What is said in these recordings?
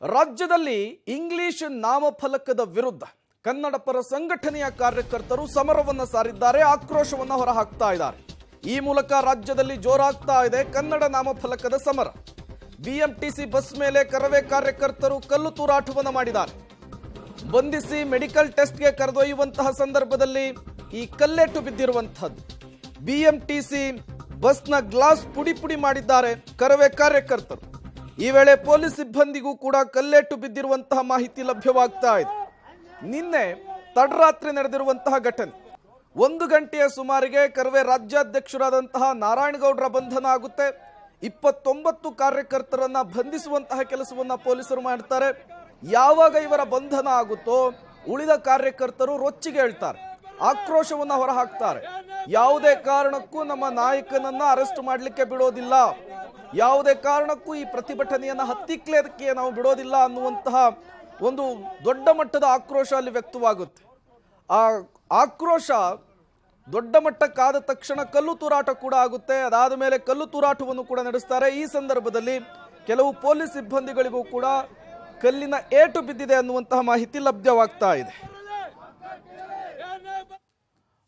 ರಾಜ್ಯದಲ್ಲಿ ಇಂಗ್ಲಿಷ್ ನಾಮಫಲಕದ ವಿರುದ್ಧ ಕನ್ನಡ ಪರ ಸಂಘಟನೆಯ ಕಾರ್ಯಕರ್ತರು ಸಮರವನ್ನು ಸಾರಿದ್ದಾರೆ, ಆಕ್ರೋಶವನ್ನು ಹೊರಹಾಕ್ತಾ ಇದ್ದಾರೆ. ಈ ಮೂಲಕ ರಾಜ್ಯದಲ್ಲಿ ಜೋರಾಗ್ತಾ ಇದೆ ಕನ್ನಡ ನಾಮಫಲಕದ ಸಮರ. ಬಿಎಂಟಿಸಿ ಬಸ್ ಮೇಲೆ ಕರವೇ ಕಾರ್ಯಕರ್ತರು ಕಲ್ಲು ತೂರಾಟವನ್ನು ಮಾಡಿದ್ದಾರೆ. ಬಂಧಿಸಿ ಮೆಡಿಕಲ್ ಟೆಸ್ಟ್ಗೆ ಕರೆದೊಯ್ಯುವಂತಹ ಸಂದರ್ಭದಲ್ಲಿ ಈ ಕಲ್ಲೆಟ್ಟು ಬಿದ್ದಿರುವಂತಹದ್ದು. ಬಿಎಂಟಿಸಿ ಬಸ್ನ ಗ್ಲಾಸ್ ಪುಡಿ ಪುಡಿ ಮಾಡಿದ್ದಾರೆ ಕರವೇ ಕಾರ್ಯಕರ್ತರು. ಈ ವೇಳೆ ಪೊಲೀಸ್ ಸಿಬ್ಬಂದಿಗೂ ಕೂಡ ಕಲ್ಲೆಟ್ಟು ಬಿದ್ದಿರುವಂತಹ ಮಾಹಿತಿ ಲಭ್ಯವಾಗ್ತಾ ಇದೆ. ನಿನ್ನೆ ತಡರಾತ್ರಿ ನಡೆದಿರುವಂತಹ ಘಟನೆ. 1 ಗಂಟೆಯ ಸುಮಾರಿಗೆ ಕರವೇ ರಾಜ್ಯಾಧ್ಯಕ್ಷರಾದಂತಹ ನಾರಾಯಣಗೌಡರ ಬಂಧನ ಆಗುತ್ತೆ. 29 ಕಾರ್ಯಕರ್ತರನ್ನ ಬಂಧಿಸುವಂತಹ ಕೆಲಸವನ್ನ ಪೊಲೀಸರು ಮಾಡ್ತಾರೆ. ಯಾವಾಗ ಇವರ ಬಂಧನ ಆಗುತ್ತೋ ಉಳಿದ ಕಾರ್ಯಕರ್ತರು ರೊಚ್ಚಿಗೆ ಹೇಳ್ತಾರೆ, ಆಕ್ರೋಶವನ್ನ ಹೊರಹಾಕ್ತಾರೆ. ಯಾವುದೇ ಕಾರಣಕ್ಕೂ ನಮ್ಮ ನಾಯಕನನ್ನ ಅರೆಸ್ಟ್ ಮಾಡಲಿಕ್ಕೆ ಬಿಡೋದಿಲ್ಲ, ಯಾವುದೇ ಕಾರಣಕ್ಕೂ ಈ ಪ್ರತಿಭಟನೆಯನ್ನ ಹತ್ತಿಕ್ಲೇದಕ್ಕೆ ನಾವು ಬಿಡೋದಿಲ್ಲ ಅನ್ನುವಂತಹ ಒಂದು ದೊಡ್ಡ ಮಟ್ಟದ ಆಕ್ರೋಶ ಅಲ್ಲಿ ವ್ಯಕ್ತವಾಗುತ್ತೆ. ಆ ಆಕ್ರೋಶ ದೊಡ್ಡ ಮಟ್ಟಕ್ಕಾದ ತಕ್ಷಣ ಕಲ್ಲು ತೂರಾಟ ಕೂಡ ಆಗುತ್ತೆ. ಅದಾದ ಮೇಲೆ ಕಲ್ಲು ತೂರಾಟವನ್ನು ಕೂಡ ನಡೆಸ್ತಾರೆ. ಈ ಸಂದರ್ಭದಲ್ಲಿ ಕೆಲವು ಪೊಲೀಸ್ ಸಿಬ್ಬಂದಿಗಳಿಗೂ ಕೂಡ ಕಲ್ಲಿನ ಏಟು ಬಿದ್ದಿದೆ ಅನ್ನುವಂತಹ ಮಾಹಿತಿ ಲಭ್ಯವಾಗ್ತಾ ಇದೆ.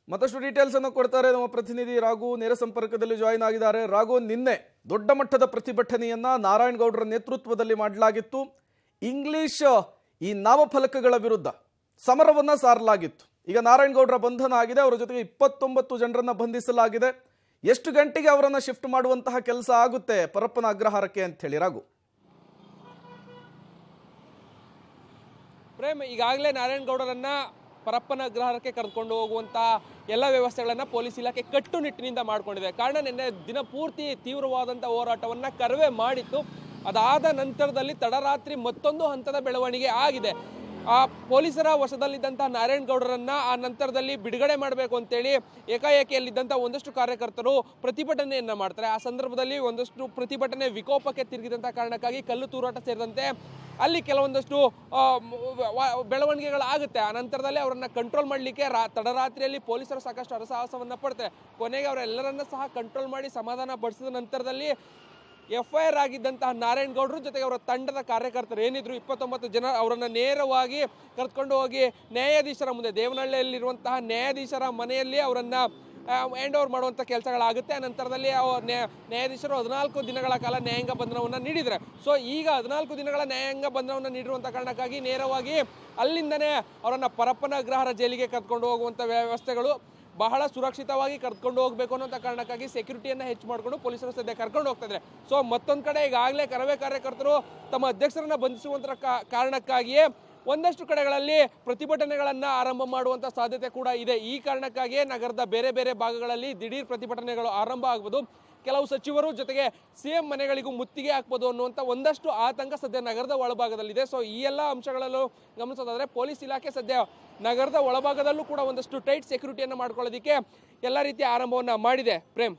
ಮತ್ತಷ್ಟು ಡೀಟೇಲ್ಸ್ ಅನ್ನು ಕೊಡ್ತಾರೆ ನಮ್ಮ ಪ್ರತಿನಿಧಿ ರಾಘು, ನೇರ ಸಂಪರ್ಕದಲ್ಲಿ ಜಾಯಿನ್ ಆಗಿದ್ದಾರೆ. ರಾಘು, ನಿನ್ನೆ ದೊಡ್ಡ ಮಟ್ಟದ ಪ್ರತಿಭಟನೆಯನ್ನ ನಾರಾಯಣಗೌಡರ ನೇತೃತ್ವದಲ್ಲಿ ಮಾಡಲಾಗಿತ್ತು. ಇಂಗ್ಲಿಷ್ ಈ ನಾಮಫಲಕಗಳ ವಿರುದ್ಧ ಸಮರವನ್ನ ಸಾರಲಾಗಿತ್ತು. ಈಗ ನಾರಾಯಣಗೌಡರ ಬಂಧನ ಆಗಿದೆ, ಅವರ ಜೊತೆಗೆ 29 ಜನರನ್ನ ಬಂಧಿಸಲಾಗಿದೆ. ಎಷ್ಟು ಗಂಟೆಗೆ ಅವರನ್ನ ಶಿಫ್ಟ್ ಮಾಡುವಂತಹ ಕೆಲಸ ಆಗುತ್ತೆ ಪರಪ್ಪನ ಅಗ್ರಹಾರಕ್ಕೆ ಅಂತ ಹೇಳಿ ರಾಘು? ಪ್ರೇಮ್, ಈಗಾಗಲೇ ನಾರಾಯಣಗೌಡರನ್ನ ಪರಪ್ಪನ ಅಗ್ರಹಾರಕ್ಕೆ ಕರೆದುಕೊಂಡು ಹೋಗುವಂತ ಎಲ್ಲ ವ್ಯವಸ್ಥೆಗಳನ್ನ ಪೊಲೀಸ್ ಇಲಾಖೆ ಕಟ್ಟುನಿಟ್ಟಿನಿಂದ ಮಾಡಿಕೊಂಡಿದೆ. ಕಾರಣ ನಿನ್ನೆ ದಿನಪೂರ್ತಿ ತೀವ್ರವಾದಂಥ ಹೋರಾಟವನ್ನ ಕರವೇ ಮಾಡಿತ್ತು. ಅದಾದ ನಂತರದಲ್ಲಿ ತಡರಾತ್ರಿ ಮತ್ತೊಂದು ಹಂತದ ಬೆಳವಣಿಗೆ ಆಗಿದೆ. ಆ ಪೊಲೀಸರ ವಶದಲ್ಲಿದ್ದಂತಹ ನಾರಾಯಣಗೌಡರನ್ನ ಆ ನಂತರದಲ್ಲಿ ಬಿಡುಗಡೆ ಮಾಡಬೇಕು ಅಂತೇಳಿ ಏಕಾಏಕಿಯಲ್ಲಿದ್ದಂಥ ಒಂದಷ್ಟು ಕಾರ್ಯಕರ್ತರು ಪ್ರತಿಭಟನೆಯನ್ನ ಮಾಡ್ತಾರೆ. ಆ ಸಂದರ್ಭದಲ್ಲಿ ಒಂದಷ್ಟು ಪ್ರತಿಭಟನೆ ವಿಕೋಪಕ್ಕೆ ತಿರುಗಿದಂಥ ಕಾರಣಕ್ಕಾಗಿ ಕಲ್ಲು ತೂರಾಟ ಸೇರಿದಂತೆ ಅಲ್ಲಿ ಕೆಲವೊಂದಷ್ಟು ಬೆಳವಣಿಗೆಗಳಾಗುತ್ತೆ. ಆ ನಂತರದಲ್ಲಿ ಅವರನ್ನ ಕಂಟ್ರೋಲ್ ಮಾಡಲಿಕ್ಕೆ ತಡರಾತ್ರಿಯಲ್ಲಿ ಪೊಲೀಸರು ಸಾಕಷ್ಟು ಹರಸಾಹಸವನ್ನ ಪಡ್ತಾರೆ. ಕೊನೆಗೆ ಅವರೆಲ್ಲರನ್ನ ಸಹ ಕಂಟ್ರೋಲ್ ಮಾಡಿ ಸಮಾಧಾನ ಪಡಿಸಿದ ನಂತರದಲ್ಲಿ FIR ಆಗಿದ್ದಂತಹ ನಾರಾಯಣಗೌಡರು ಜೊತೆಗೆ ಅವರ ತಂಡದ ಕಾರ್ಯಕರ್ತರು ಏನಿದ್ರು 29 ಜನ, ಅವರನ್ನು ನೇರವಾಗಿ ಕರೆದುಕೊಂಡು ಹೋಗಿ ನ್ಯಾಯಾಧೀಶರ ಮುಂದೆ, ದೇವನಹಳ್ಳಿಯಲ್ಲಿರುವಂತಹ ನ್ಯಾಯಾಧೀಶರ ಮನೆಯಲ್ಲಿ ಅವರನ್ನು ಹ್ಯಾಂಡ್ ಓವರ್ ಮಾಡುವಂಥ ಕೆಲಸಗಳಾಗುತ್ತೆ. ಆ ನಂತರದಲ್ಲಿ ನ್ಯಾಯಾಧೀಶರು 14 ದಿನಗಳ ಕಾಲ ನ್ಯಾಯಾಂಗ ಬಂಧನವನ್ನು ನೀಡಿದರೆ, ಸೊ ಈಗ 14 ದಿನಗಳ ನ್ಯಾಯಾಂಗ ಬಂಧನವನ್ನು ನೀಡಿರುವಂಥ ಕಾರಣಕ್ಕಾಗಿ ನೇರವಾಗಿ ಅಲ್ಲಿಂದನೇ ಅವರನ್ನು ಪರಪ್ಪನ ಅಗ್ರಹಾರ ಜೈಲಿಗೆ ಕರೆದುಕೊಂಡು ಹೋಗುವಂಥ ವ್ಯವಸ್ಥೆಗಳು, ಬಹಳ ಸುರಕ್ಷಿತವಾಗಿ ಕರ್ಕೊಂಡು ಹೋಗಬೇಕು ಅನ್ನೋಂಥ ಕಾರಣಕ್ಕಾಗಿ ಸೆಕ್ಯೂರಿಟಿಯನ್ನು ಹೆಚ್ಚು ಮಾಡಿಕೊಂಡು ಪೊಲೀಸರು ಸದ್ಯ ಕರ್ಕೊಂಡು ಹೋಗ್ತಾ ಇದ್ದಾರೆ. ಸೊ ಮತ್ತೊಂದು ಕಡೆ ಈಗಾಗಲೇ ಕರವೇ ಕಾರ್ಯಕರ್ತರು ತಮ್ಮ ಅಧ್ಯಕ್ಷರನ್ನ ಬಂಧಿಸುವಂಥ ಕಾರಣಕ್ಕಾಗಿಯೇ ಒಂದಷ್ಟು ಕಡೆಗಳಲ್ಲಿ ಪ್ರತಿಭಟನೆಗಳನ್ನು ಆರಂಭ ಮಾಡುವಂಥ ಸಾಧ್ಯತೆ ಕೂಡ ಇದೆ. ಈ ಕಾರಣಕ್ಕಾಗಿಯೇ ನಗರದ ಬೇರೆ ಬೇರೆ ಭಾಗಗಳಲ್ಲಿ ದಿಢೀರ್ ಪ್ರತಿಭಟನೆಗಳು ಆರಂಭ ಆಗ್ಬೋದು. ಕೆಲವು ಸಚಿವರು ಜೊತೆಗೆ CM ಮನೆಗಳಿಗೂ ಮುತ್ತಿಗೆ ಹಾಕ್ಬೋದು ಅನ್ನುವಂಥ ಒಂದಷ್ಟು ಆತಂಕ ಸದ್ಯ ನಗರದ ಒಳಭಾಗದಲ್ಲಿದೆ. ಸೊ ಈ ಎಲ್ಲ ಅಂಶಗಳಲ್ಲೂ ಗಮನಿಸೋದಾದರೆ ಪೊಲೀಸ್ ಇಲಾಖೆ ಸದ್ಯ ನಗರದ ಒಳಭಾಗದಲ್ಲೂ ಕೂಡ ಒಂದಷ್ಟು ಟೈಟ್ ಸೆಕ್ಯೂರಿಟಿಯನ್ನು ಮಾಡ್ಕೊಳ್ಳೋದಕ್ಕೆ ಎಲ್ಲ ರೀತಿಯ ಆರಂಭವನ್ನು ಮಾಡಿದೆ. ಪ್ರೇಮ್.